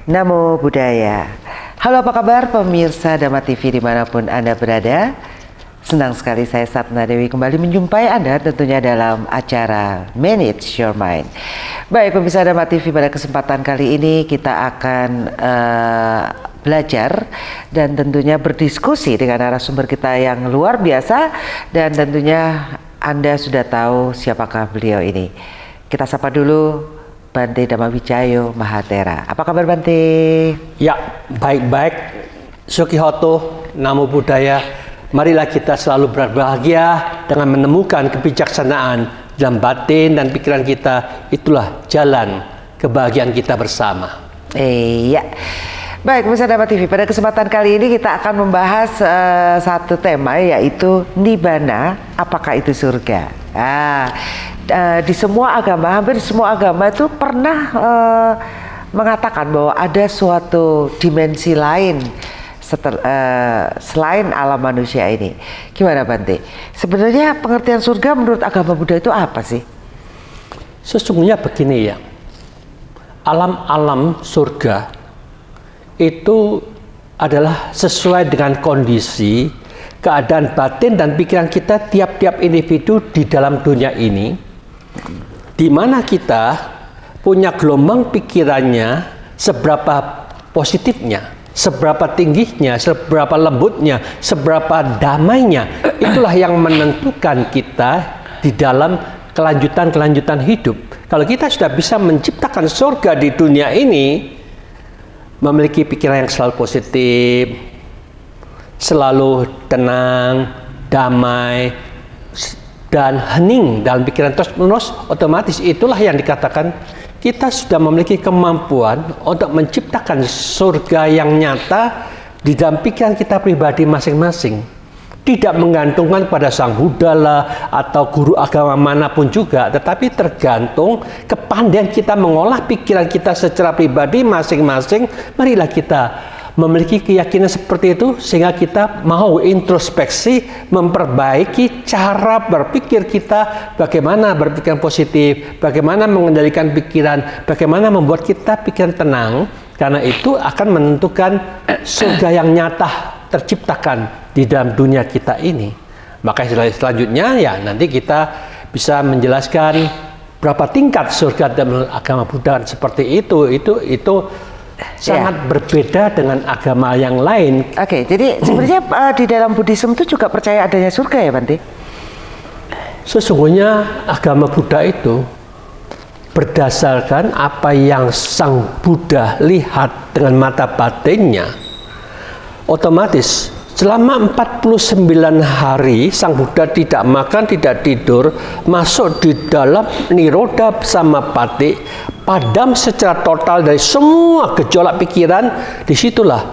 Namo Buddhaya. Halo, apa kabar pemirsa Dhamma TV dimanapun Anda berada? Senang sekali saya Satna Dewi kembali menjumpai Anda tentunya dalam acara Manage Your Mind. Baik pemirsa Dhamma TV, pada kesempatan kali ini kita akan belajar dan tentunya berdiskusi dengan narasumber kita yang luar biasa, dan tentunya Anda sudah tahu siapakah beliau ini. Kita sapa dulu Bante Dhammawijayo Mahatera. Apa kabar Bante? Ya, baik-baik. Sukihoto, Namo Buddhaya. Marilah kita selalu berbahagia dengan menemukan kebijaksanaan dalam batin dan pikiran kita. Itulah jalan kebahagiaan kita bersama. Iya. Baik, pemirsa Dhamma TV, pada kesempatan kali ini kita akan membahas satu tema, yaitu Nibbana, apakah itu surga? Di semua agama, hampir semua agama itu pernah mengatakan bahwa ada suatu dimensi lain selain alam manusia ini. Gimana Bante? Sebenarnya pengertian surga menurut agama Buddha itu apa sih? Sesungguhnya begini ya, alam-alam surga itu adalah sesuai dengan kondisi, keadaan batin dan pikiran kita tiap-tiap individu di dalam dunia ini, di mana kita punya gelombang pikirannya seberapa positifnya, seberapa tingginya, seberapa lembutnya, seberapa damainya. Itulah yang menentukan kita di dalam kelanjutan hidup. Kalau kita sudah bisa menciptakan surga di dunia ini, memiliki pikiran yang selalu positif, selalu tenang, damai, dan hening dalam pikiran terus-menerus, otomatis itulah yang dikatakan kita sudah memiliki kemampuan untuk menciptakan surga yang nyata di dalam pikiran kita pribadi masing-masing. Tidak menggantungkan pada Sang Buddha lah atau guru agama manapun juga, tetapi tergantung kepandaian kita mengolah pikiran kita secara pribadi masing-masing. Marilah kita memiliki keyakinan seperti itu sehingga kita mau introspeksi, memperbaiki cara berpikir kita, bagaimana berpikir positif, bagaimana mengendalikan pikiran, bagaimana membuat kita pikiran tenang, karena itu akan menentukan surga yang nyata terciptakan di dalam dunia kita ini. Maka selanjutnya ya nanti kita bisa menjelaskan berapa tingkat surga dalam agama Buddha seperti itu sangat berbeda dengan agama yang lain. Oke, jadi sebenarnya di dalam Buddhisme itu juga percaya adanya surga ya Bante? Sesungguhnya agama Buddha itu berdasarkan apa yang Sang Buddha lihat dengan mata batinnya. Otomatis selama 49 hari Sang Buddha tidak makan, tidak tidur, masuk di dalam niroda samapati, padam secara total dari semua gejolak pikiran. Disitulah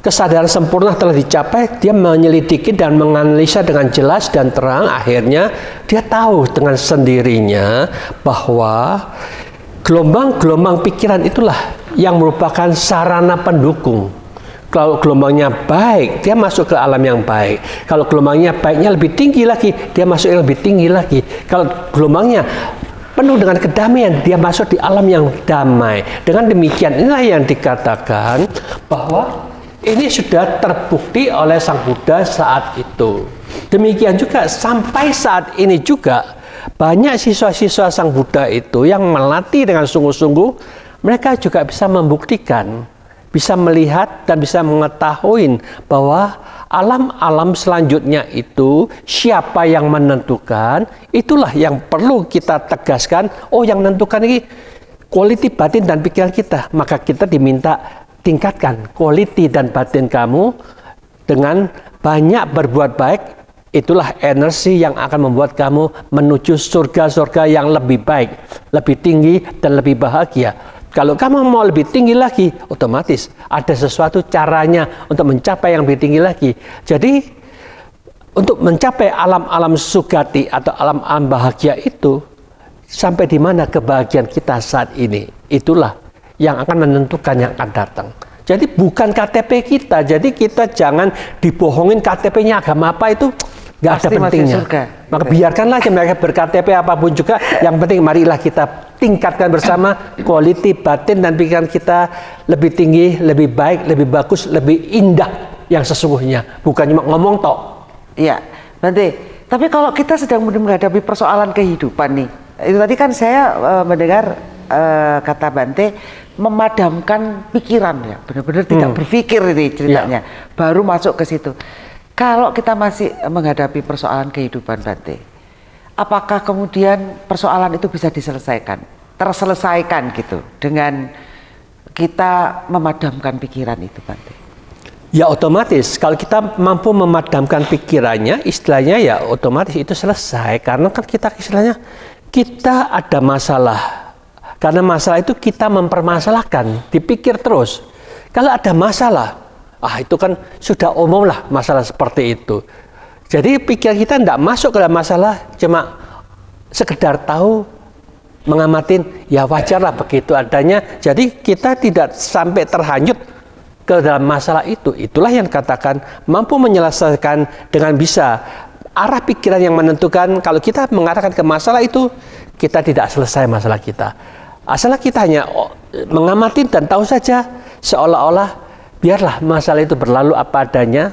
kesadaran sempurna telah dicapai. Dia menyelidiki dan menganalisa dengan jelas dan terang. Akhirnya dia tahu dengan sendirinya bahwa gelombang-gelombang pikiran itulah yang merupakan sarana pendukung. Kalau gelombangnya baik, dia masuk ke alam yang baik. Kalau gelombangnya baiknya lebih tinggi lagi, dia masuk yang lebih tinggi lagi. Kalau gelombangnya penuh dengan kedamaian, dia masuk di alam yang damai. Dengan demikian inilah yang dikatakan bahwa ini sudah terbukti oleh Sang Buddha saat itu. Demikian juga sampai saat ini juga banyak siswa-siswa Sang Buddha itu yang melatih dengan sungguh-sungguh, mereka juga bisa membuktikan, bisa melihat dan bisa mengetahui bahwa alam-alam selanjutnya itu siapa yang menentukan. Itulah yang perlu kita tegaskan. Oh, yang menentukan ini quality batin dan pikiran kita. Maka kita diminta tingkatkan quality dan batin kamu dengan banyak berbuat baik. Itulah energi yang akan membuat kamu menuju surga-surga yang lebih baik, lebih tinggi dan lebih bahagia. Kalau kamu mau lebih tinggi lagi, otomatis ada sesuatu caranya untuk mencapai yang lebih tinggi lagi. Jadi untuk mencapai alam-alam sugati atau alam-alam bahagia itu, sampai di mana kebahagiaan kita saat ini, itulah yang akan menentukan yang akan datang. Jadi bukan KTP kita. Jadi kita jangan dibohongin KTP-nya agama apa itu. Nggak ada pentingnya. Maka biarkanlah mereka ber-KTP apapun juga. Yang penting marilah kita tingkatkan bersama, quality batin dan pikiran kita lebih tinggi, lebih baik, lebih bagus, lebih indah yang sesungguhnya, bukan cuma ngomong tok. Iya, Bante. Tapi kalau kita sedang menghadapi persoalan kehidupan nih, itu tadi kan saya mendengar kata Bante memadamkan pikiran ya, benar-benar tidak berpikir ini ceritanya, baru masuk ke situ. Kalau kita masih menghadapi persoalan kehidupan Bante, apakah kemudian persoalan itu bisa terselesaikan gitu dengan kita memadamkan pikiran itu, Bante? Ya otomatis kalau kita mampu memadamkan pikirannya, istilahnya ya otomatis itu selesai. Karena kan kita istilahnya kita ada masalah. Karena masalah itu kita mempermasalahkan, dipikir terus. Kalau ada masalah, itu kan sudah umum lah masalah seperti itu. Jadi pikiran kita tidak masuk ke dalam masalah, cuma sekedar tahu, mengamatin, ya wajar lah begitu adanya. Jadi kita tidak sampai terhanyut ke dalam masalah itu. Itulah yang katakan mampu menyelesaikan dengan bisa. Arah pikiran yang menentukan. Kalau kita mengarahkan ke masalah itu, kita tidak selesai masalah kita. Asal kita hanya mengamati dan tahu saja, seolah-olah biarlah masalah itu berlalu apa adanya,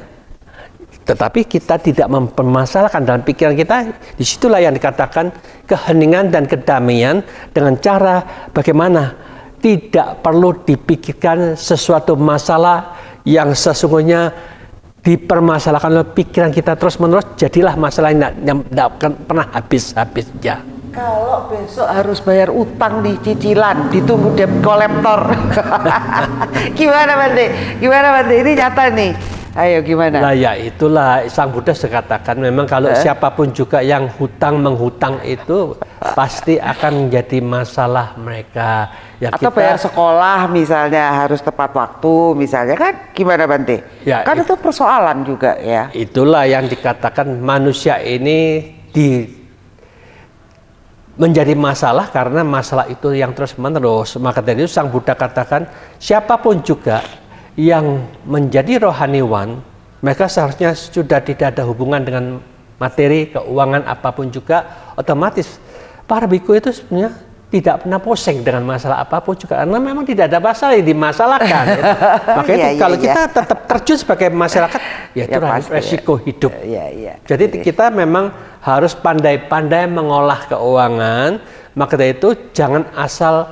tetapi kita tidak mempermasalahkan dalam pikiran kita. Disitulah yang dikatakan keheningan dan kedamaian, dengan cara bagaimana tidak perlu dipikirkan sesuatu masalah yang sesungguhnya dipermasalahkan oleh pikiran kita terus-menerus, jadilah masalah yang tidak akan pernah habis-habisnya. Kalau besok harus bayar utang di cicilan, ditunggu debt collector. Gimana Bante? Gimana Bante? Ini nyata nih. Ayo gimana? Nah ya itulah Sang Buddha sekatakan memang kalau siapapun juga yang menghutang itu pasti akan menjadi masalah mereka. Ya, atau bayar sekolah misalnya harus tepat waktu misalnya kan gimana Bante? Ya, kan itu persoalan juga ya. Itulah yang dikatakan manusia ini menjadi masalah karena masalah itu yang terus menerus. Maka dari itu Sang Buddha katakan siapapun juga yang menjadi rohaniwan, mereka seharusnya sudah tidak ada hubungan dengan materi, keuangan apapun juga. Otomatis para biku itu sebenarnya tidak pernah pusing dengan masalah apapun juga, karena memang tidak ada masalah yang dimasalahkan. Maka itu kalau kita tetap terjun sebagai masyarakat, ya itu resiko hidup. Jadi kita memang harus pandai-pandai mengolah keuangan. Maka dari itu jangan asal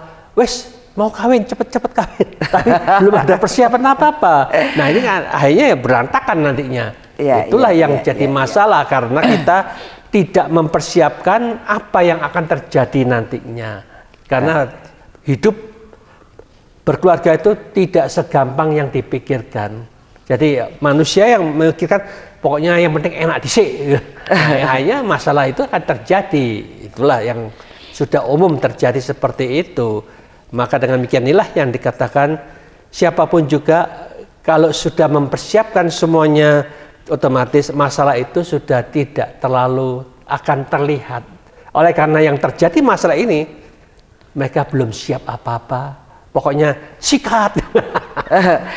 mau kawin, cepet-cepet kawin, tapi belum ada persiapan apa-apa. Nah ini akhirnya ya berantakan nantinya. Itulah yang jadi masalah karena kita tidak mempersiapkan apa yang akan terjadi nantinya. Karena hidup berkeluarga itu tidak segampang yang dipikirkan. Jadi manusia yang memikirkan pokoknya yang penting enak disik. Akhirnya masalah itu akan terjadi. Itulah yang sudah umum terjadi seperti itu. Maka dengan demikian inilah yang dikatakan siapapun juga kalau sudah mempersiapkan semuanya, otomatis masalah itu sudah tidak terlalu akan terlihat. Oleh karena yang terjadi masalah ini, mereka belum siap apa-apa. Pokoknya sikat.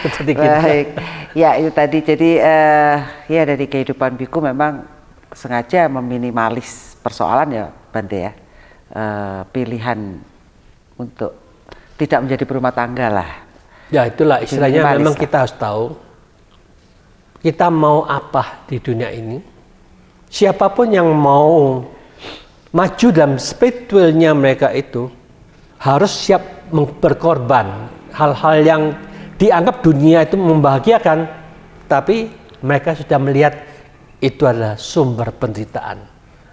Seperti gitu. Baik. Ya itu tadi. Jadi ya dari kehidupan biku memang sengaja meminimalis persoalan ya Bante ya. Pilihan untuk tidak menjadi berumah tangga lah. Ya itulah istilahnya memang kita harus tahu kita mau apa di dunia ini. Siapapun yang mau maju dalam spiritualnya mereka itu harus siap berkorban. Hal-hal yang dianggap dunia itu membahagiakan, tapi mereka sudah melihat itu adalah sumber penderitaan.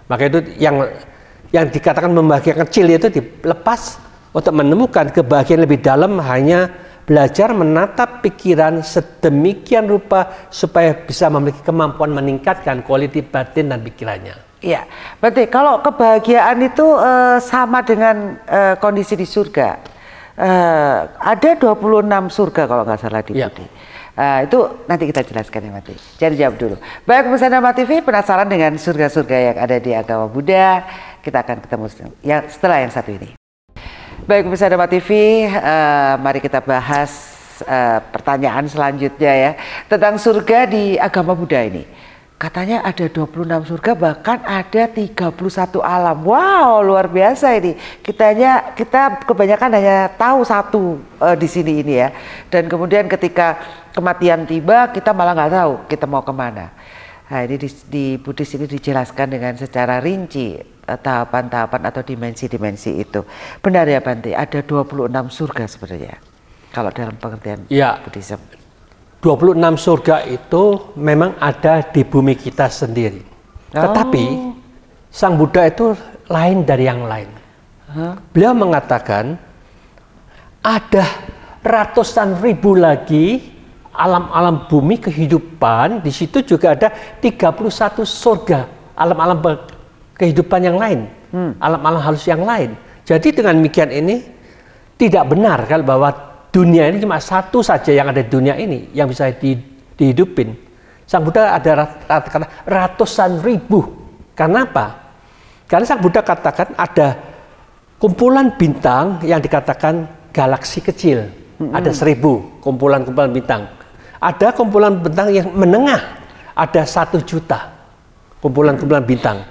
Maka itu yang dikatakan membahagiakan kecil itu dilepas untuk menemukan kebahagiaan lebih dalam, hanya belajar menatap pikiran sedemikian rupa supaya bisa memiliki kemampuan meningkatkan kualitas batin dan pikirannya. Iya, berarti kalau kebahagiaan itu sama dengan kondisi di surga. Ada 26 surga kalau nggak salah di Budi. Itu nanti kita jelaskan ya Mati. Jadi jawab dulu. Baik pemirsa Dharma TV, penasaran dengan surga-surga yang ada di agama Buddha? Kita akan ketemu setelah yang satu ini. Baik pemirsa Dharma TV, mari kita bahas pertanyaan selanjutnya ya tentang surga di agama Buddha ini. Katanya ada 26 surga, bahkan ada 31 alam. Wow, luar biasa ini. Kita kebanyakan hanya tahu satu di sini ini ya. Dan kemudian ketika kematian tiba, kita malah nggak tahu kita mau kemana. Nah, ini di Buddhis ini dijelaskan dengan secara rinci tahapan-tahapan atau dimensi-dimensi itu. Benar ya Bante, ada 26 surga sebenarnya. Kalau dalam pengertian Buddhism. 26 surga itu memang ada di bumi kita sendiri. Tetapi Sang Buddha itu lain dari yang lain. Beliau mengatakan ada ratusan ribu lagi alam-alam bumi kehidupan. Di situ juga ada 31 surga, alam-alam kehidupan yang lain, alam-alam halus yang lain. Jadi dengan demikian ini tidak benar kalau bahwa dunia ini cuma satu saja yang ada di dunia ini yang bisa dihidupin. Sang Buddha ada kata ratusan ribu. Karena apa? Karena Sang Buddha katakan ada kumpulan bintang yang dikatakan galaksi kecil. Ada 1000 kumpulan-kumpulan bintang. Ada kumpulan bintang yang menengah. Ada 1 juta kumpulan-kumpulan bintang.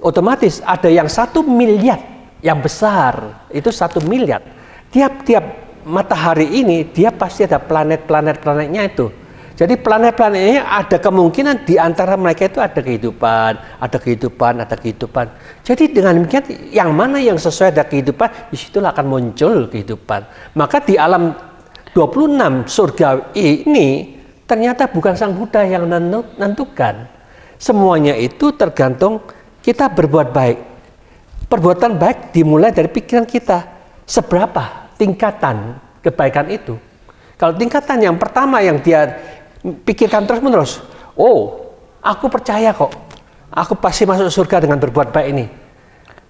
Otomatis ada yang 1 miliar yang besar. Itu 1 miliar. Tiap-tiap matahari ini dia pasti ada planet-planetnya itu. Jadi planet-planet ini ada kemungkinan di antara mereka itu ada kehidupan. Jadi dengan demikian yang mana yang sesuai ada kehidupan, disitulah akan muncul kehidupan. Maka di alam 26 surga ini ternyata bukan Sang Buddha yang menentukan. Semuanya itu tergantung kita berbuat baik. Perbuatan baik dimulai dari pikiran kita. Seberapa tingkatan kebaikan itu. Kalau tingkatan yang pertama yang dia pikirkan terus-menerus, oh, aku percaya kok, aku pasti masuk surga dengan berbuat baik ini.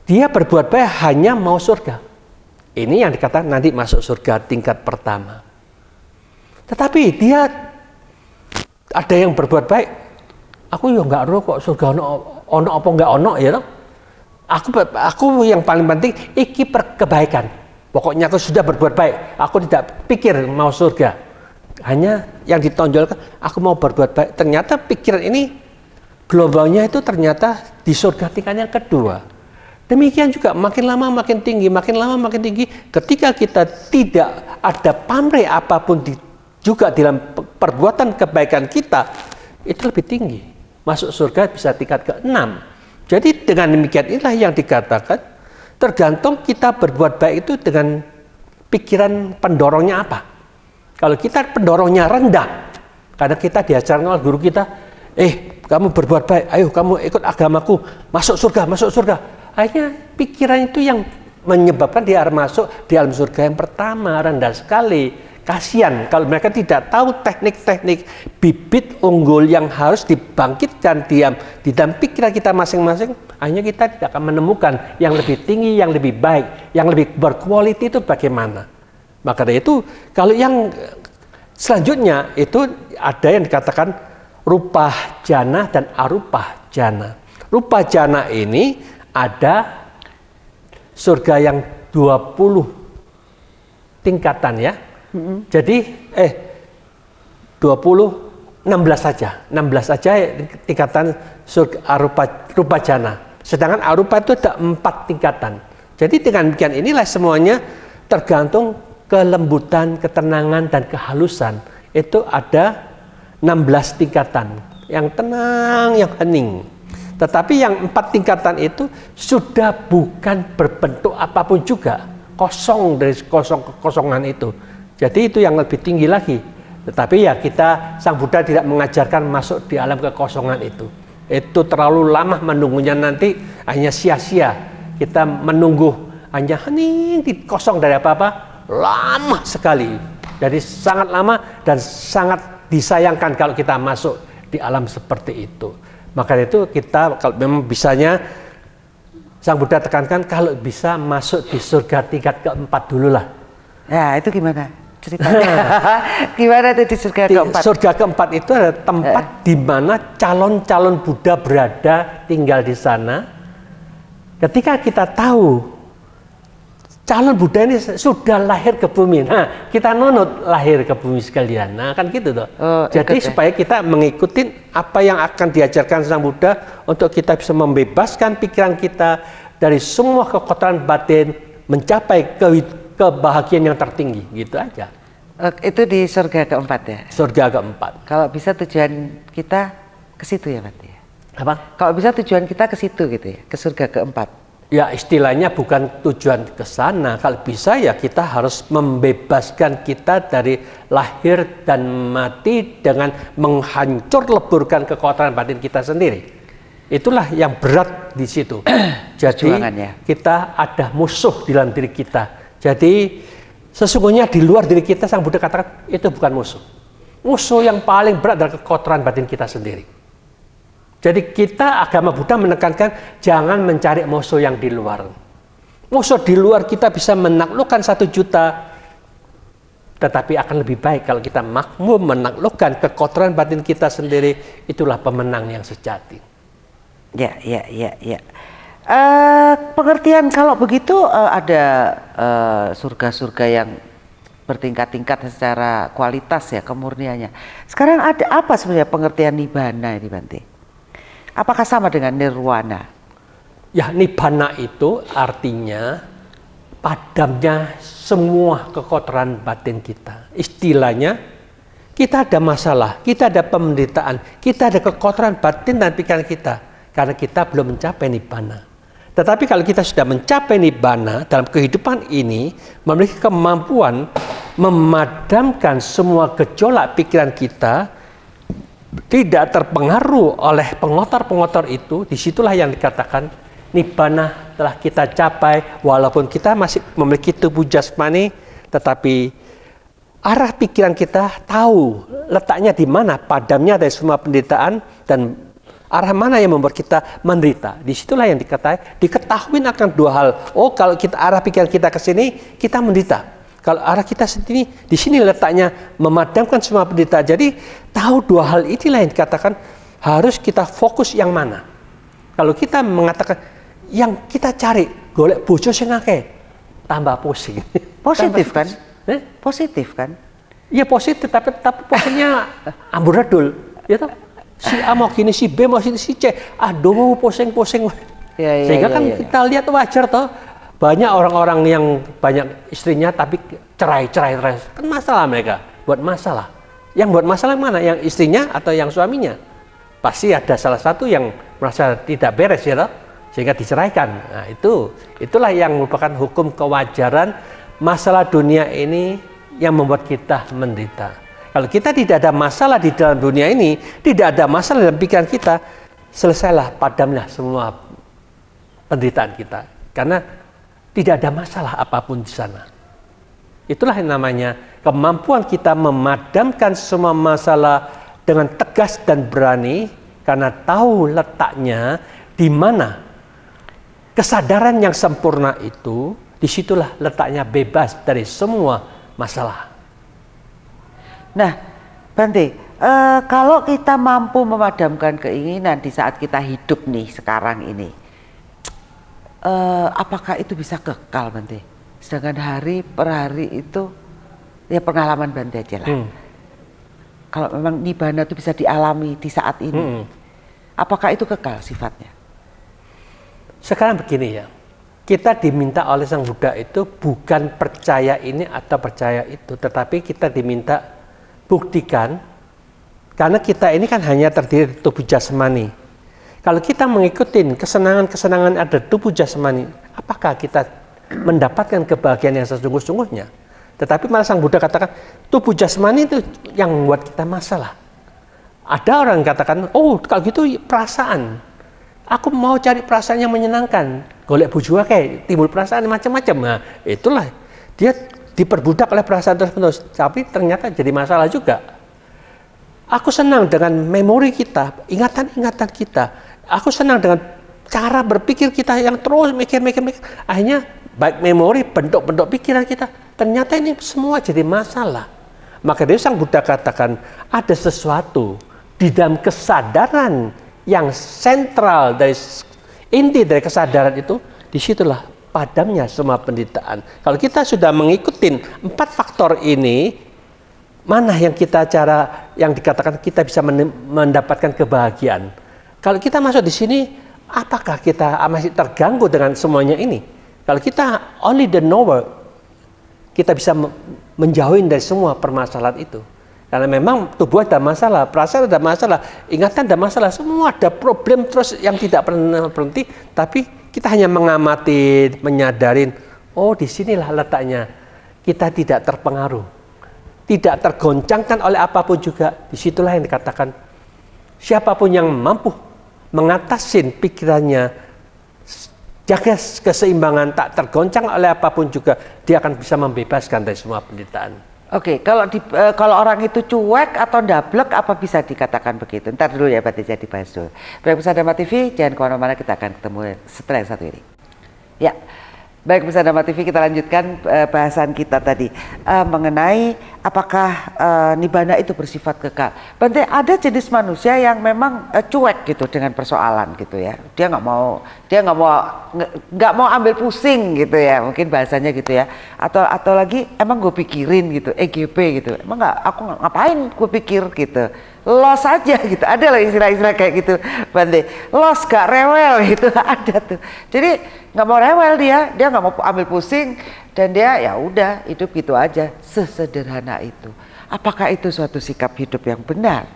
Dia berbuat baik hanya mau surga. Ini yang dikatakan nanti masuk surga tingkat pertama. Tetapi dia ada yang berbuat baik, aku ya nggak roh kok surga ono apa nggak ono ya toh. Aku yang paling penting iki kebaikan. Pokoknya aku sudah berbuat baik, aku tidak pikir mau surga. Hanya yang ditonjolkan, aku mau berbuat baik. Ternyata pikiran ini globalnya itu ternyata di surga tingkat yang kedua. Demikian juga makin lama makin tinggi, makin lama makin tinggi. Ketika kita tidak ada pamrih apapun juga dalam perbuatan kebaikan kita, itu lebih tinggi. Masuk surga bisa tingkat ke-6. Jadi dengan demikian inilah yang dikatakan tergantung kita berbuat baik itu dengan pikiran pendorongnya apa. Kalau kita pendorongnya rendah, karena kita diajarkan oleh guru kita, kamu berbuat baik, ayo kamu ikut agamaku, masuk surga. Akhirnya pikiran itu yang menyebabkan dia masuk di alam surga yang pertama, rendah sekali. Kasihan kalau mereka tidak tahu teknik-teknik bibit unggul yang harus dibangkitkan di dalam pikiran kita masing-masing. Hanya kita tidak akan menemukan yang lebih tinggi, yang lebih baik, yang lebih berkualitas itu bagaimana. Maka dari itu, kalau yang selanjutnya itu ada yang dikatakan rupa jana dan arupa jana. Rupa jana ini ada surga yang 20 tingkatan ya. Jadi 16 saja tingkatan surga rupa jana. Sedangkan arupa itu ada 4 tingkatan. Jadi dengan demikian inilah semuanya tergantung kelembutan, ketenangan dan kehalusan. Itu ada 16 tingkatan. Yang tenang, yang hening. Tetapi yang 4 tingkatan itu sudah bukan berbentuk apapun juga. Kosong dari kosongan itu. Jadi itu yang lebih tinggi lagi. Tetapi ya Sang Buddha tidak mengajarkan masuk di alam kekosongan itu. Itu terlalu lama menunggunya, nanti hanya sia-sia. Kita menunggu hanya hening, kosong dari apa-apa. Lama sekali. Jadi sangat lama dan sangat disayangkan kalau kita masuk di alam seperti itu. Maka itu kita kalau memang bisanya, Sang Buddha tekankan kalau bisa masuk di surga tingkat keempat dulu lah. Ya itu gimana ceritanya? Gimana itu di surga keempat? Surga keempat itu adalah tempat di mana calon-calon Buddha berada tinggal di sana. Ketika kita tahu calon Buddha ini sudah lahir ke bumi. Nah, kita nunut lahir ke bumi sekalian. Nah, kan gitu toh. Jadi supaya kita mengikuti apa yang akan diajarkan Sang Buddha untuk kita bisa membebaskan pikiran kita dari semua kekotoran batin, mencapai kebahagiaan yang tertinggi, gitu aja. Itu di surga keempat ya? Surga keempat. Kalau bisa tujuan kita ke situ ya, Bante? Apa? Kalau bisa tujuan kita ke situ gitu ya, ke surga keempat. Ya istilahnya bukan tujuan ke sana. Kalau bisa ya kita harus membebaskan kita dari lahir dan mati dengan menghancur leburkan kekotoran batin kita sendiri. Itulah yang berat di situ. Jadi kita ada musuh di dalam diri kita. Jadi sesungguhnya di luar diri kita Sang Buddha katakan itu bukan musuh. Musuh yang paling berat adalah kekotoran batin kita sendiri. Jadi kita agama Buddha menekankan jangan mencari musuh yang di luar. Musuh di luar kita bisa menaklukkan 1 juta, tetapi akan lebih baik kalau kita makmur menaklukkan kekotoran batin kita sendiri. Itulah pemenang yang sejati. Ya. Pengertian kalau begitu ada surga-surga yang bertingkat-tingkat secara kualitas ya kemurniannya. Sekarang ada apa sebenarnya pengertian nibbana ini, Bante? Apakah sama dengan nirwana? Ya, nibbana itu artinya padamnya semua kekotoran batin kita. Istilahnya, kita ada masalah, kita ada penderitaan, kita ada kekotoran batin dan pikiran kita. Karena kita belum mencapai nibbana. Tetapi kalau kita sudah mencapai nibbana dalam kehidupan ini, memiliki kemampuan memadamkan semua gejolak pikiran kita, tidak terpengaruh oleh pengotor-pengotor itu, disitulah yang dikatakan nibbana telah kita capai. Walaupun kita masih memiliki tubuh jasmani, tetapi arah pikiran kita tahu letaknya di mana, padamnya dari semua penderitaan dan arah mana yang membuat kita menderita. Disitulah yang diketahui akan 2 hal. Oh, kalau kita arah pikiran kita ke sini, kita menderita. Kalau arah kita sendiri, di sini letaknya memadamkan semua penderitaan. Jadi tahu 2 hal inilah yang dikatakan harus kita fokus yang mana. Kalau kita mengatakan yang kita cari golek bojo sing akeh, tambah pusing. Positif kan? Positif kan? Iya positif, tapi pusingnya amburadul. Ya toh? Si A mau gini, si B mau sini, si C. Aduh, pusing-pusing. Sehingga kan kita lihat wajar toh. Banyak orang-orang yang banyak istrinya tapi cerai. Kan masalah mereka, buat masalah. Yang buat masalah mana? Yang istrinya atau yang suaminya? Pasti ada salah satu yang merasa tidak beres ya toh? Sehingga diceraikan. Nah, itulah yang merupakan hukum kewajaran masalah dunia ini yang membuat kita menderita. Kalau kita tidak ada masalah di dalam dunia ini, tidak ada masalah dalam pikiran kita, selesailah, padamlah semua penderitaan kita. Karena tidak ada masalah apapun di sana. Itulah yang namanya kemampuan kita memadamkan semua masalah dengan tegas dan berani, karena tahu letaknya di mana. Kesadaran yang sempurna itu, disitulah letaknya bebas dari semua masalah. Nah, Bante, kalau kita mampu memadamkan keinginan di saat kita hidup nih sekarang ini, apakah itu bisa kekal, Bante? Sedangkan hari per hari itu ya pengalaman Bante aja lah. Kalau memang nibbana itu bisa dialami di saat ini, apakah itu kekal sifatnya? Sekarang begini ya, kita diminta oleh Sang Buddha itu bukan percaya ini atau percaya itu, tetapi kita diminta buktikan, karena kita ini kan hanya terdiri dari tubuh jasmani. Kalau kita mengikuti kesenangan-kesenangan ada tubuh jasmani, apakah kita mendapatkan kebahagiaan yang sesungguh-sungguhnya? Tetapi malah Sang Buddha katakan, tubuh jasmani itu yang membuat kita masalah. Ada orang yang katakan, oh kalau gitu perasaan. Aku mau cari perasaan yang menyenangkan. Golek bojo kayak timbul perasaan macam-macam. Nah, itulah dia diperbudak oleh perasaan terus-menerus. Tapi ternyata jadi masalah juga. Aku senang dengan memori kita, ingatan-ingatan kita. Aku senang dengan cara berpikir kita yang terus mikir. Akhirnya baik memori, bentuk-bentuk pikiran kita. Ternyata ini semua jadi masalah. Maka dari Sang Buddha katakan ada sesuatu di dalam kesadaran yang sentral dari inti dari kesadaran itu, disitulah padamnya semua penderitaan. Kalau kita sudah mengikuti 4 faktor ini, mana yang yang dikatakan kita bisa mendapatkan kebahagiaan? Kalau kita masuk di sini, apakah kita masih terganggu dengan semuanya ini? Kalau kita only the knower, kita bisa menjauhin dari semua permasalahan itu. Karena memang tubuh ada masalah, perasaan ada masalah, ingatan ada masalah, semua ada problem terus yang tidak pernah berhenti. Tapi kita hanya mengamati, menyadarin, oh disinilah letaknya. Kita tidak terpengaruh, tidak tergoncangkan oleh apapun juga. Disitulah yang dikatakan, siapapun yang mampu mengatasi pikirannya, jaga keseimbangan, tak tergoncang oleh apapun juga, dia akan bisa membebaskan dari semua penderitaan. Oke, kalau orang itu cuek atau ndablek, apa bisa dikatakan begitu? Ntar dulu ya, berarti jadi bahas dulu. Baik pemirsa Dharma TV, jangan kemana-mana, kita akan ketemu setelah yang satu ini. Ya, baik pemirsa Dharma TV, kita lanjutkan bahasan kita tadi mengenai apakah nibbana itu bersifat kekal. Berarti ada jenis manusia yang memang cuek gitu dengan persoalan gitu ya. Dia nggak mau ambil pusing gitu ya, mungkin bahasanya gitu ya. Atau lagi emang gue pikirin gitu, EGP gitu. Emang aku ngapain gue pikir gitu. Los aja gitu, ada lah istilah-istilah kayak gitu, Bante. Los gak rewel gitu, ada tuh. Jadi nggak mau rewel dia nggak mau ambil pusing, dan dia ya udah hidup gitu aja, sesederhana itu. Apakah itu suatu sikap hidup yang benar?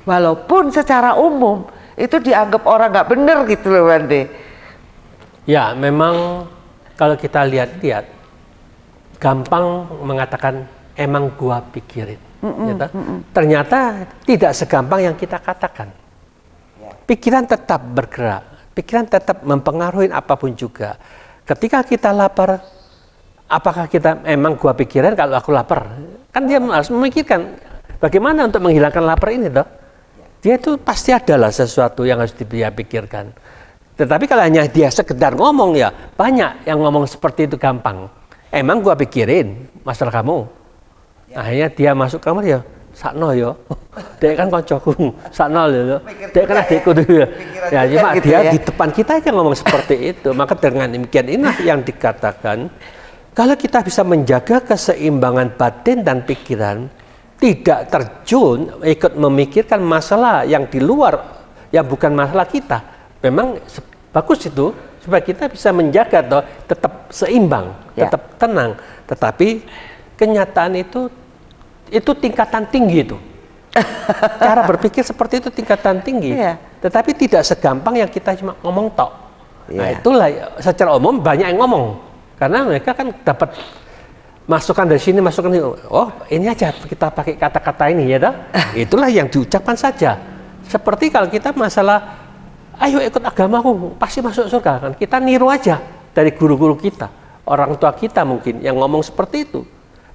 Walaupun secara umum itu dianggap orang nggak benar gitu loh, Bante. Ya, memang kalau kita lihat-lihat, gampang mengatakan emang gua pikirin. Ternyata tidak segampang yang kita katakan. Pikiran tetap bergerak, pikiran tetap mempengaruhi apapun juga. Ketika kita lapar, apakah kita emang gua pikiran kalau aku lapar? Kan dia harus memikirkan bagaimana untuk menghilangkan lapar ini toh. Dia itu pasti adalah sesuatu yang harus dia pikirkan. Tetapi kalau hanya dia sekedar ngomong, ya banyak yang ngomong seperti itu gampang. Emang gua pikirin masalah kamu. Akhirnya dia masuk kamar, ya sakno yo. Dek kan koncoku, sakno lho. Dek kan adikku tuh ya. Ya cuma gitu dia ya. Di depan kita aja ngomong seperti itu. Maka dengan demikian inilah yang dikatakan, kalau kita bisa menjaga keseimbangan batin dan pikiran, tidak terjun ikut memikirkan masalah yang di luar, yang bukan masalah kita. Memang bagus itu supaya kita bisa menjaga toh tetap seimbang, tetap tenang. Tetapi kenyataan itu tingkatan tinggi itu. Cara berpikir seperti itu tingkatan tinggi. Tetapi tidak segampang yang kita cuma ngomong tok. Nah itulah secara umum banyak yang ngomong. Karena mereka kan dapat masukan dari sini, masukan dari sini. Oh ini aja kita pakai kata-kata ini ya dah. Itulah yang diucapkan saja. Seperti kalau kita masalah, ayo ikut agamaku pasti masuk surga kan. Kita niru aja dari guru-guru kita. Orang tua kita mungkin yang ngomong seperti itu.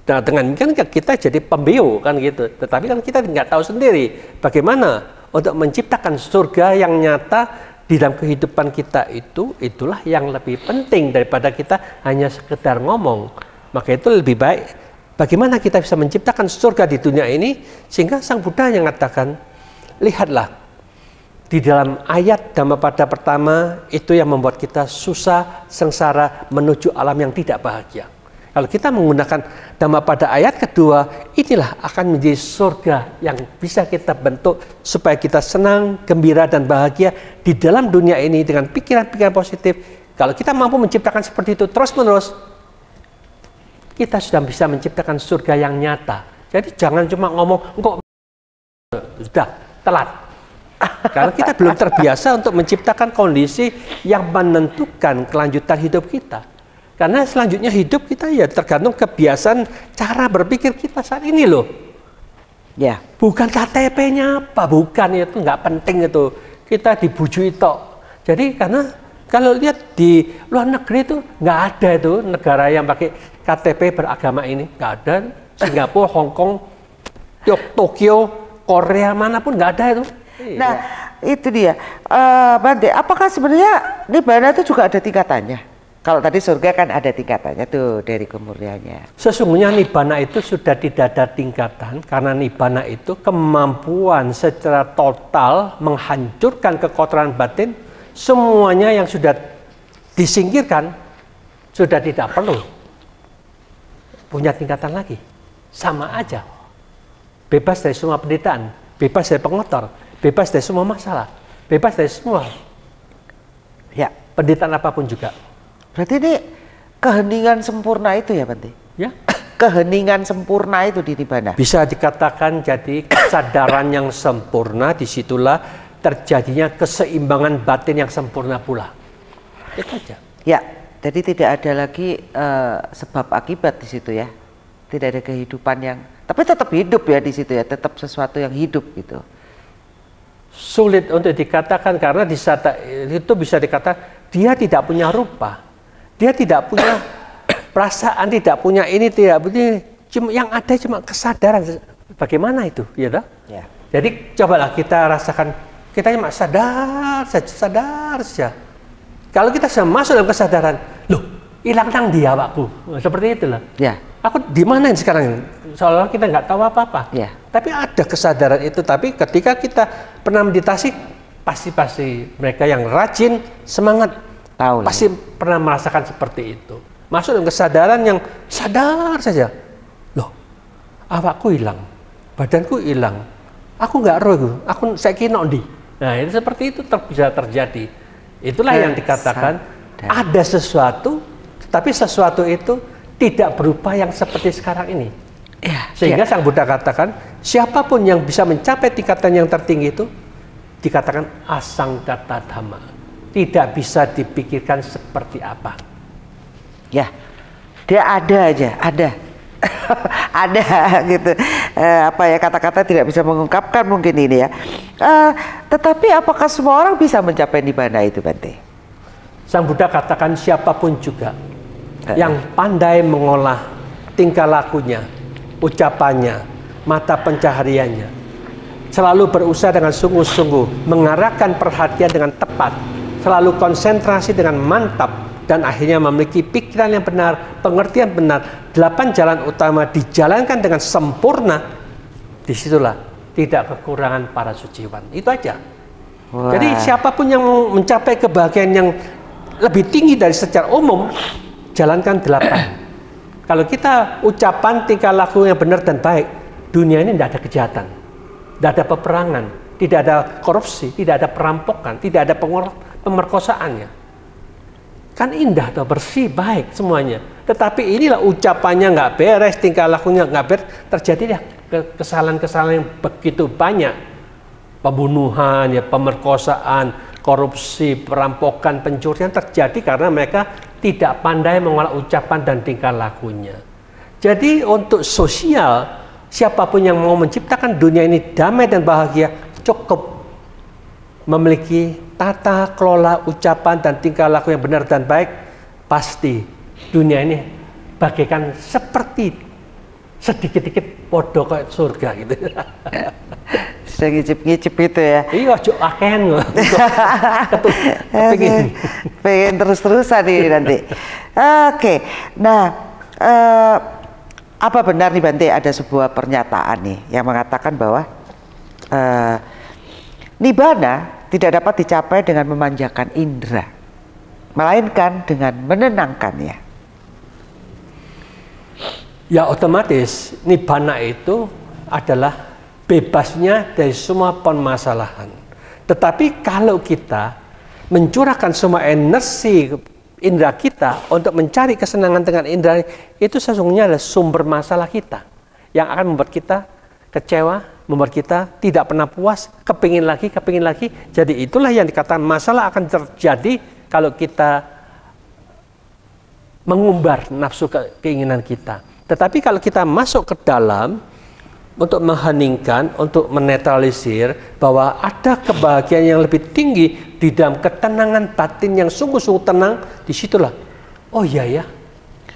Nah, dengan kan kita jadi pembeo kan gitu. Tetapi kan kita nggak tahu sendiri bagaimana untuk menciptakan surga yang nyata di dalam kehidupan kita itu. Itulah yang lebih penting daripada kita hanya sekedar ngomong. Maka itu lebih baik bagaimana kita bisa menciptakan surga di dunia ini, sehingga Sang Buddha yang mengatakan, lihatlah di dalam ayat Dhammapada pertama itu yang membuat kita susah, sengsara menuju alam yang tidak bahagia. Kalau kita menggunakan Dhammapada ayat kedua, inilah akan menjadi surga yang bisa kita bentuk supaya kita senang, gembira, dan bahagia di dalam dunia ini dengan pikiran-pikiran positif. Kalau kita mampu menciptakan seperti itu terus-menerus, kita sudah bisa menciptakan surga yang nyata. Jadi jangan cuma ngomong, kok sudah telat. Karena kita belum terbiasa untuk menciptakan kondisi yang menentukan kelanjutan hidup kita. Karena selanjutnya hidup kita ya tergantung kebiasaan cara berpikir kita saat ini loh. Ya. Bukan KTP-nya apa, bukan, itu nggak penting itu. Kita dibujui tok. Jadi karena kalau lihat di luar negeri itu nggak ada itu negara yang pakai KTP beragama ini, nggak ada. Singapura, Hong Kong, Tokyo, Korea manapun nggak ada itu. Nah itu dia, Bante. Apakah sebenarnya nibbana itu juga ada tingkatannya? Kalau tadi surga kan ada tingkatannya tuh dari kemurniannya. Sesungguhnya nibbana itu sudah tidak ada tingkatan, karena nibbana itu kemampuan secara total menghancurkan kekotoran batin, semuanya yang sudah disingkirkan sudah tidak perlu punya tingkatan lagi. Sama aja. Bebas dari semua penderitaan, bebas dari pengotor, bebas dari semua masalah, bebas dari semua Ya. penderitaan apapun juga. Berarti ini keheningan sempurna itu ya, Bante? Ya. Keheningan sempurna itu di Nibbana. Bisa dikatakan jadi kesadaran yang sempurna, disitulah terjadinya keseimbangan batin yang sempurna pula. Itu aja. Ya, jadi tidak ada lagi sebab akibat di situ ya. Tidak ada kehidupan yang, tapi tetap hidup ya di situ ya, tetap sesuatu yang hidup gitu. Sulit untuk dikatakan karena di saat itu bisa dikatakan dia tidak punya rupa, dia tidak punya perasaan, tidak punya ini, tidak punya, cuma yang ada cuma kesadaran. Bagaimana itu, ya toh? Ya. Jadi cobalah kita rasakan, kita cuma sadar saja. Kalau kita sudah masuk dalam kesadaran, loh, hilang nang di awakku, seperti itulah. Ya. Aku di mana sekarang? Seolah kita nggak tahu apa-apa. Ya. Tapi ada kesadaran itu. Tapi ketika kita pernah meditasi, pasti mereka yang rajin, semangat, Tahu pasti pernah merasakan seperti itu. Masuk dalam kesadaran yang sadar saja. Loh, awakku hilang, badanku hilang, aku nggak roh, aku saya kira di. Nah, itu seperti itu bisa terjadi. Itulah yang dikatakan ada sesuatu, tapi sesuatu itu tidak berupa yang seperti sekarang ini. Ya, Sehingga Sang Buddha katakan, siapapun yang bisa mencapai tingkatan yang tertinggi itu dikatakan asangkata dhamma. Tidak bisa dipikirkan seperti apa. Ya, dia ada aja, ada. Ada gitu. Apa ya, kata-kata tidak bisa mengungkapkan mungkin ini ya. Tetapi apakah semua orang bisa mencapai Nibbana itu, Bante? Sang Buddha katakan siapapun juga yang pandai mengolah tingkah lakunya, ucapannya, mata pencahariannya, selalu berusaha dengan sungguh-sungguh, mengarahkan perhatian dengan tepat, selalu konsentrasi dengan mantap, dan akhirnya memiliki pikiran yang benar, pengertian benar, 8 jalan utama dijalankan dengan sempurna, disitulah tidak kekurangan para suciwan. Itu aja. Wah. Jadi siapapun yang mencapai kebahagiaan yang lebih tinggi dari secara umum, jalankan 8. Kalau kita ucapan tingkah laku yang benar dan baik, dunia ini tidak ada kejahatan, tidak ada peperangan, tidak ada korupsi, tidak ada perampokan, tidak ada pemerkosaannya. Kan indah atau bersih, baik semuanya. Tetapi inilah ucapannya nggak beres, tingkah lakunya nggak beres, terjadilah kesalahan-kesalahan yang begitu banyak. Pembunuhan, ya, pemerkosaan, korupsi, perampokan, pencurian terjadi karena mereka tidak pandai mengolah ucapan dan tingkah lakunya. Jadi untuk sosial, siapapun yang mau menciptakan dunia ini damai dan bahagia, cukup memiliki tata kelola ucapan dan tingkah laku yang benar dan baik, pasti dunia ini bagaikan seperti sedikit-sedikit podo kayak surga gitu. Sudah ngicip-ngicip itu ya. Iya, cuk aken. Pengen terus-terusan ini nanti. Oke. Nah, apa benar nih, Bante, ada sebuah pernyataan nih yang mengatakan bahwa Nibbana tidak dapat dicapai dengan memanjakan indera, melainkan dengan menenangkannya. Ya, otomatis Nibbana itu adalah bebasnya dari semua permasalahan. Tetapi kalau kita mencurahkan semua energi indera kita untuk mencari kesenangan dengan indera, itu sesungguhnya adalah sumber masalah kita yang akan membuat kita kecewa, membuat kita tidak pernah puas, kepingin lagi. Jadi itulah yang dikatakan masalah akan terjadi kalau kita mengumbar nafsu keinginan kita. Tetapi kalau kita masuk ke dalam untuk mengheningkan, untuk menetralisir bahwa ada kebahagiaan yang lebih tinggi di dalam ketenangan batin yang sungguh-sungguh tenang, disitulah, oh iya ya,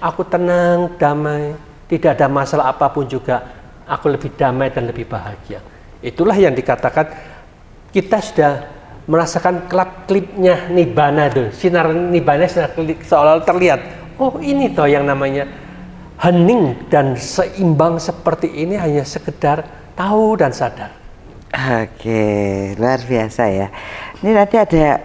aku tenang, damai, tidak ada masalah apapun juga, aku lebih damai dan lebih bahagia. Itulah yang dikatakan kita sudah merasakan kelap-kelipnya Nibbana itu, sinar Nibbana seolah terlihat, oh ini toh yang namanya hening dan seimbang seperti ini, hanya sekedar tahu dan sadar. Oke, luar biasa ya. Ini nanti ada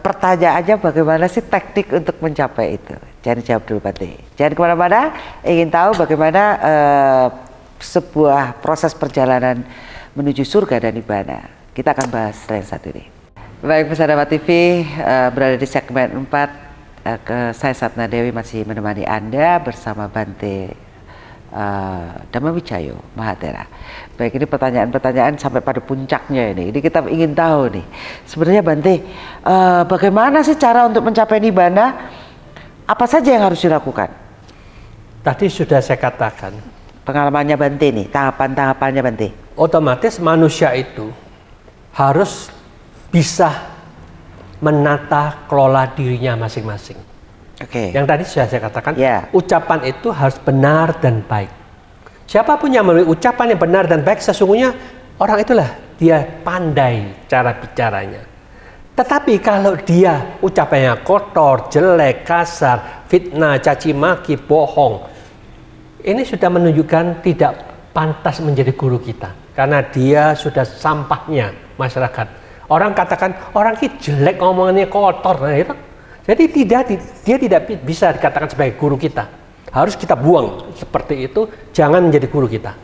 pertanyaannya, bagaimana sih teknik untuk mencapai itu? Jangan dijawab dulu Bante. Jangan kemana-mana, ingin tahu bagaimana sebuah proses perjalanan menuju surga dan nibbana. Kita akan bahas setelah yang satu ini. Baik, pemirsa Dhamma TV, berada di segmen 4. Saya Satna Dewi masih menemani Anda bersama Bante Dhammawicayo Mahathera. Baik, ini pertanyaan-pertanyaan sampai pada puncaknya ini. Ini kita ingin tahu nih, sebenarnya Bante, bagaimana sih cara untuk mencapai nibbana? Apa saja yang harus dilakukan? Tadi sudah saya katakan. Pengalamannya Bante nih, tahapan-tahapannya Bante. Otomatis manusia itu harus bisa menata kelola dirinya masing-masing. Oke. Yang tadi sudah saya katakan, Ya. ucapan itu harus benar dan baik. Siapapun yang memiliki ucapan yang benar dan baik, sesungguhnya orang itulah dia pandai cara bicaranya. Tetapi kalau dia ucapannya kotor, jelek, kasar, fitnah, caci maki, bohong, ini sudah menunjukkan tidak pantas menjadi guru kita. Karena dia sudah sampahnya masyarakat. Orang katakan, orang ini jelek ngomongannya kotor. Nah, itu. Jadi dia tidak bisa dikatakan sebagai guru kita. Harus kita buang seperti itu, jangan menjadi guru kita.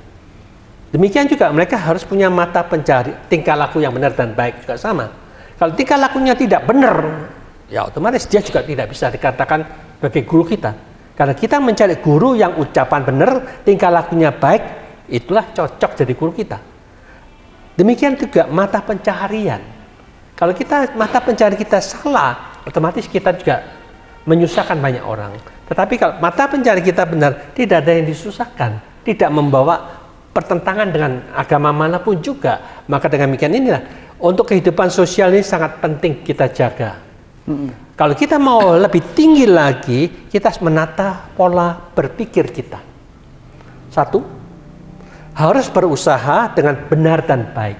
Demikian juga mereka harus punya mata pencari tingkah laku yang benar dan baik juga sama. Kalau tingkah lakunya tidak benar, ya otomatis dia juga tidak bisa dikatakan sebagai guru kita. Karena kita mencari guru yang ucapan benar, tingkah lakunya baik, itulah cocok jadi guru kita. Demikian juga mata pencaharian. Kalau kita mata pencaharian kita salah, otomatis kita juga menyusahkan banyak orang. Tetapi kalau mata pencaharian kita benar, tidak ada yang disusahkan, tidak membawa pertentangan dengan agama manapun juga. Maka dengan demikian inilah, untuk kehidupan sosial ini sangat penting kita jaga. Kalau kita mau lebih tinggi lagi, kita harus menata pola berpikir kita. Satu, harus berusaha dengan benar dan baik.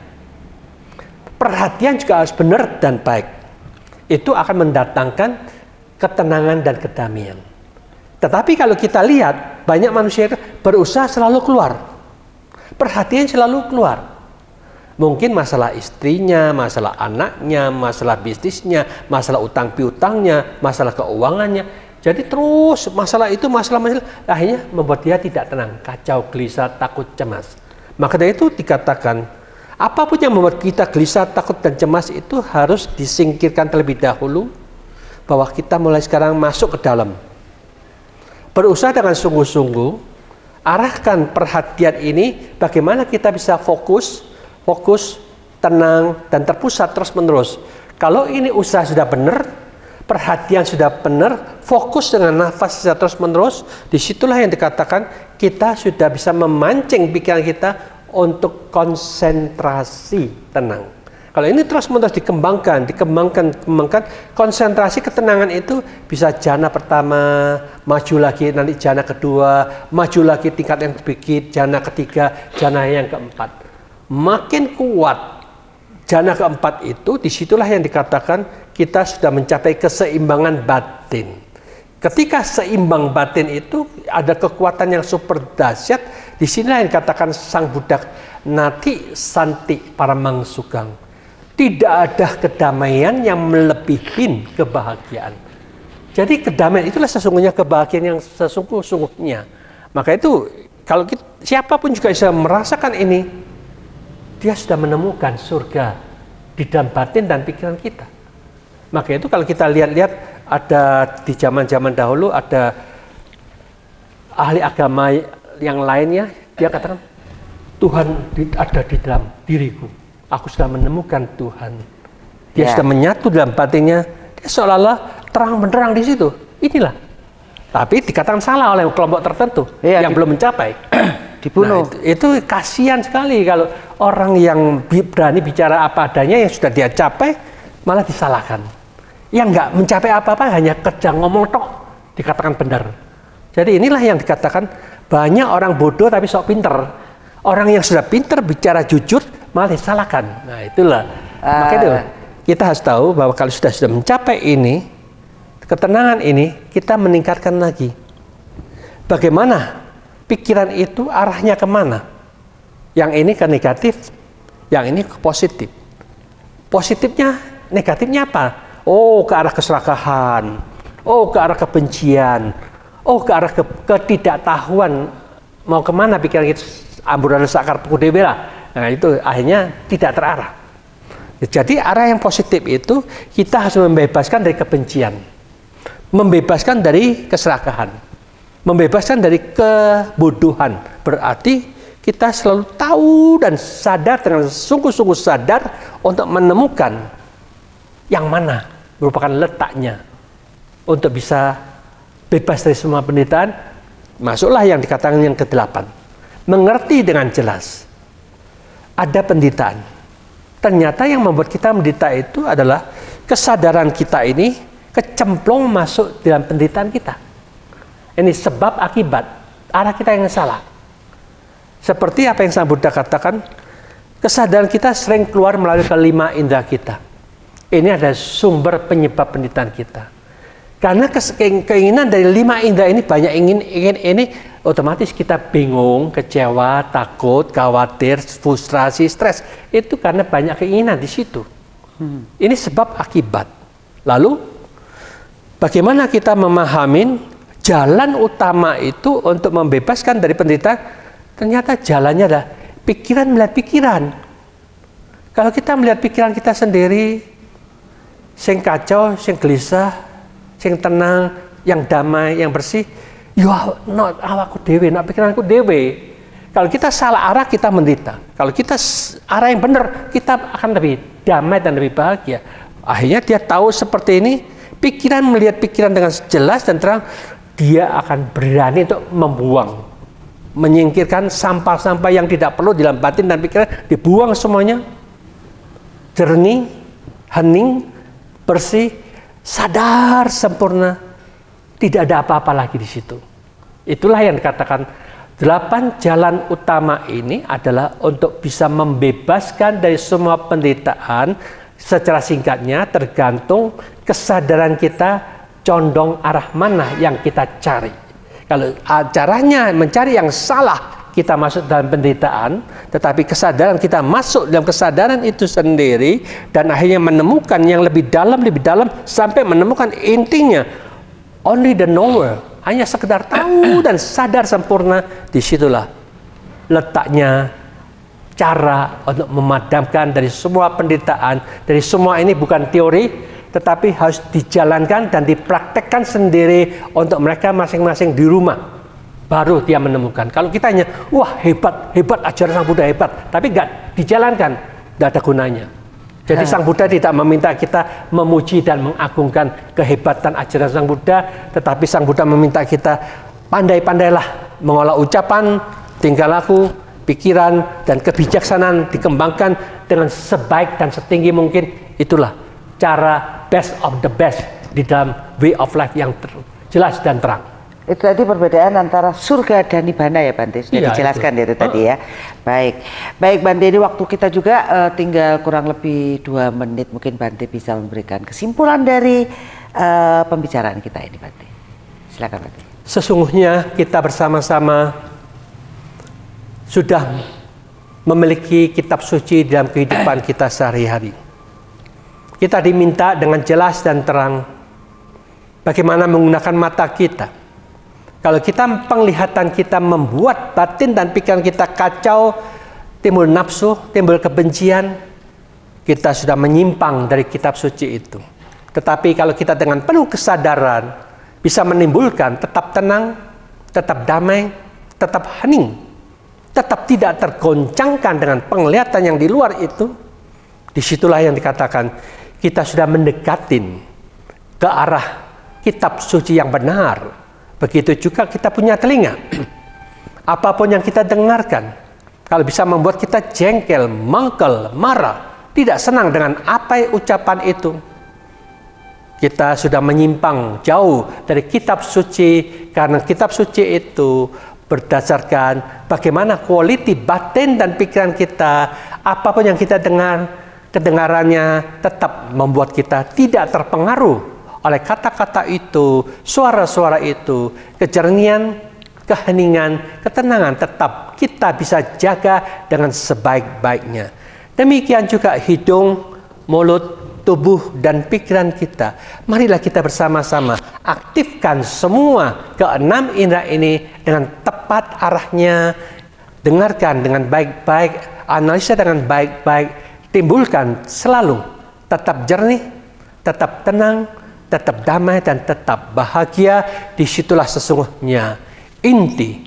Perhatian juga harus benar dan baik. Itu akan mendatangkan ketenangan dan kedamaian. Tetapi kalau kita lihat, banyak manusia itu berusaha selalu keluar. Perhatian selalu keluar. Mungkin masalah istrinya, masalah anaknya, masalah bisnisnya, masalah utang piutangnya, masalah keuangannya. Jadi terus masalah itu, masalah akhirnya membuat dia tidak tenang, kacau, gelisah, takut, cemas. Maka dari itu dikatakan, apapun yang membuat kita gelisah, takut, dan cemas itu harus disingkirkan terlebih dahulu, bahwa kita mulai sekarang masuk ke dalam. Berusaha dengan sungguh-sungguh, arahkan perhatian ini, bagaimana kita bisa fokus, tenang, dan terpusat terus-menerus. Kalau ini usaha sudah benar, perhatian sudah benar, fokus dengan nafas sudah terus-menerus, disitulah yang dikatakan kita sudah bisa memancing pikiran kita untuk konsentrasi tenang. Kalau ini terus-menerus dikembangkan, konsentrasi ketenangan itu bisa jana pertama, maju lagi nanti jana kedua, maju lagi tingkat yang sedikit, jana ketiga, jana yang keempat. Makin kuat jana keempat itu, disitulah yang dikatakan kita sudah mencapai keseimbangan batin. Ketika seimbang batin itu ada kekuatan yang super dahsyat, disinilah yang dikatakan Sang Buddha nati santi paramang sukang. Tidak ada kedamaian yang melebihi kebahagiaan. Jadi kedamaian itulah sesungguhnya kebahagiaan yang sesungguh-sungguhnya. Maka itu kalau siapapun juga bisa merasakan ini, dia sudah menemukan surga di dalam batin dan pikiran kita. Maka itu kalau kita lihat-lihat, ada di zaman-zaman dahulu ada ahli agama yang lainnya, dia katakan Tuhan ada di dalam diriku. Aku sudah menemukan Tuhan. Dia sudah menyatu dalam batinnya. Dia seolah-olah terang benderang di situ. Inilah. Tapi dikatakan salah oleh kelompok tertentu yang belum mencapai. Dibunuh. Nah, itu kasihan sekali kalau orang yang berani bicara apa adanya yang sudah dia capai malah disalahkan. Yang nggak mencapai apa-apa hanya kerja ngomong tok dikatakan benar. Jadi inilah yang dikatakan banyak orang bodoh tapi sok pinter. Orang yang sudah pinter bicara jujur malah disalahkan. Nah itulah. Maka itu kita harus tahu bahwa kalau sudah mencapai ini, ketenangan ini, kita meningkatkan lagi. Bagaimana pikiran itu arahnya kemana? Yang ini ke negatif, yang ini ke positif. Positifnya, negatifnya apa? Oh, ke arah keserakahan, oh ke arah kebencian, oh ke arah ketidaktahuan, mau kemana pikiran kita, amburadul sakar puku dewe lah. Nah itu akhirnya tidak terarah. Jadi arah yang positif itu kita harus membebaskan dari kebencian, membebaskan dari keserakahan, membebaskan dari kebodohan. Berarti kita selalu tahu dan sadar dengan sungguh-sungguh sadar untuk menemukan yang mana merupakan letaknya untuk bisa bebas dari semua penderitaan. Masuklah yang dikatakan yang ke-8. Mengerti dengan jelas ada penderitaan. Ternyata yang membuat kita menderita itu adalah kesadaran kita ini kecemplung masuk dalam penderitaan kita. Ini sebab akibat arah kita yang salah. Seperti apa yang Sang Buddha katakan, kesadaran kita sering keluar melalui kelima indera kita. Ini adalah sumber penyebab penderitaan kita. Karena keinginan dari 5 indera ini banyak ingin ini, otomatis kita bingung, kecewa, takut, khawatir, frustrasi, stres. Itu karena banyak keinginan di situ. Ini sebab akibat. Lalu, bagaimana kita memahami jalan utama itu untuk membebaskan dari penderitaan? Ternyata jalannya adalah pikiran melihat pikiran. Kalau kita melihat pikiran kita sendiri, sing kacau, sing gelisah, sing tenang, yang damai, yang bersih, ya not awakku dewe, not pikiranku dewe. Kalau kita salah arah, kita menderita. Kalau kita arah yang benar, kita akan lebih damai dan lebih bahagia. Akhirnya dia tahu seperti ini, pikiran melihat pikiran dengan jelas dan terang, dia akan berani untuk membuang, menyingkirkan sampah-sampah yang tidak perlu dalam batin dan pikiran, dibuang semuanya, jernih, hening, bersih, sadar sempurna, tidak ada apa-apa lagi di situ. Itulah yang dikatakan 8 jalan utama ini adalah untuk bisa membebaskan dari semua penderitaan. Secara singkatnya tergantung kesadaran kita condong arah mana yang kita cari. Kalau caranya mencari yang salah, kita masuk dalam penderitaan, tetapi kesadaran kita masuk dalam kesadaran itu sendiri dan akhirnya menemukan yang lebih dalam sampai menemukan intinya. Only the knower, hanya sekedar tahu dan sadar sempurna, disitulah letaknya cara untuk memadamkan dari semua penderitaan. Dari semua ini bukan teori, tetapi harus dijalankan dan dipraktekkan sendiri untuk mereka masing-masing di rumah. Baru dia menemukan. Kalau kita hanya, wah hebat ajaran Sang Buddha hebat, tapi nggak dijalankan, nggak ada gunanya. Jadi Sang Buddha tidak meminta kita memuji dan mengagungkan kehebatan ajaran Sang Buddha, tetapi Sang Buddha meminta kita pandai-pandailah mengolah ucapan, tingkah laku, pikiran, dan kebijaksanaan dikembangkan dengan sebaik dan setinggi mungkin. Itulah cara best of the best di dalam way of life yang jelas dan terang. Itu tadi perbedaan antara surga dan nibbana ya Bante, sudah dijelaskan itu tadi ya. Baik Bante, ini waktu kita juga tinggal kurang lebih 2 menit, mungkin Bante bisa memberikan kesimpulan dari pembicaraan kita ini Bante. Silakan Bante. Sesungguhnya kita bersama-sama sudah memiliki kitab suci dalam kehidupan kita sehari-hari. Kita diminta dengan jelas dan terang bagaimana menggunakan mata kita. Kalau kita penglihatan kita membuat batin dan pikiran kita kacau, timbul nafsu, timbul kebencian, kita sudah menyimpang dari kitab suci itu. Tetapi kalau kita dengan penuh kesadaran bisa menimbulkan tetap tenang, tetap damai, tetap hening, tetap tidak tergoncangkan dengan penglihatan yang di luar itu, disitulah yang dikatakan kita sudah mendekatin ke arah kitab suci yang benar. Begitu juga kita punya telinga. Apapun yang kita dengarkan, kalau bisa membuat kita jengkel, mangkel, marah, tidak senang dengan apa ucapan itu, kita sudah menyimpang jauh dari kitab suci. Karena kitab suci itu berdasarkan bagaimana kualiti batin dan pikiran kita. Apapun yang kita dengar, kedengarannya tetap membuat kita tidak terpengaruh oleh kata-kata itu, suara-suara itu, kejernihan, keheningan, ketenangan tetap kita bisa jaga dengan sebaik-baiknya. Demikian juga hidung, mulut, tubuh dan pikiran kita. Marilah kita bersama-sama aktifkan semua keenam indera ini dengan tepat arahnya. Dengarkan dengan baik-baik, analisa dengan baik-baik, timbulkan selalu tetap jernih, tetap tenang, tetap damai, dan tetap bahagia. Disitulah sesungguhnya inti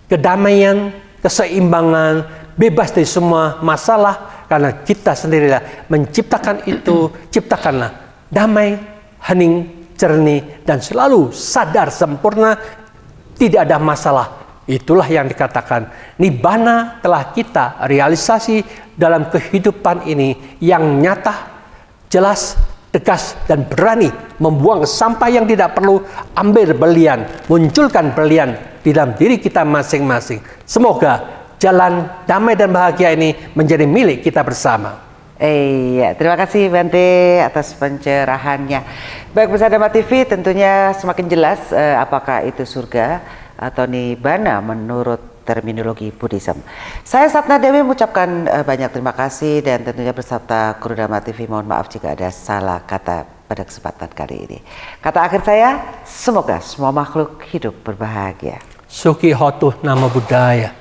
kedamaian, keseimbangan, bebas dari semua masalah, karena kita sendirilah menciptakan itu. Ciptakanlah damai, hening, jernih, dan selalu sadar sempurna, tidak ada masalah. Itulah yang dikatakan Nibbana telah kita realisasi dalam kehidupan ini yang nyata, jelas, tegas, dan berani membuang sampah yang tidak perlu, ambil berlian, munculkan berlian di dalam diri kita masing-masing. Semoga jalan damai dan bahagia ini menjadi milik kita bersama. Iya, terima kasih Bante atas pencerahannya. Baik, pemirsa Dhamma TV, tentunya semakin jelas apakah itu surga atau Nibbana menurut terminologi Buddhism. Saya Satna Dewi mengucapkan banyak terima kasih, dan tentunya beserta kru Dhamma TV mohon maaf jika ada salah kata pada kesempatan kali ini. Kata akhir saya, semoga semua makhluk hidup berbahagia. Sukhi Hotu Namo Buddhaya.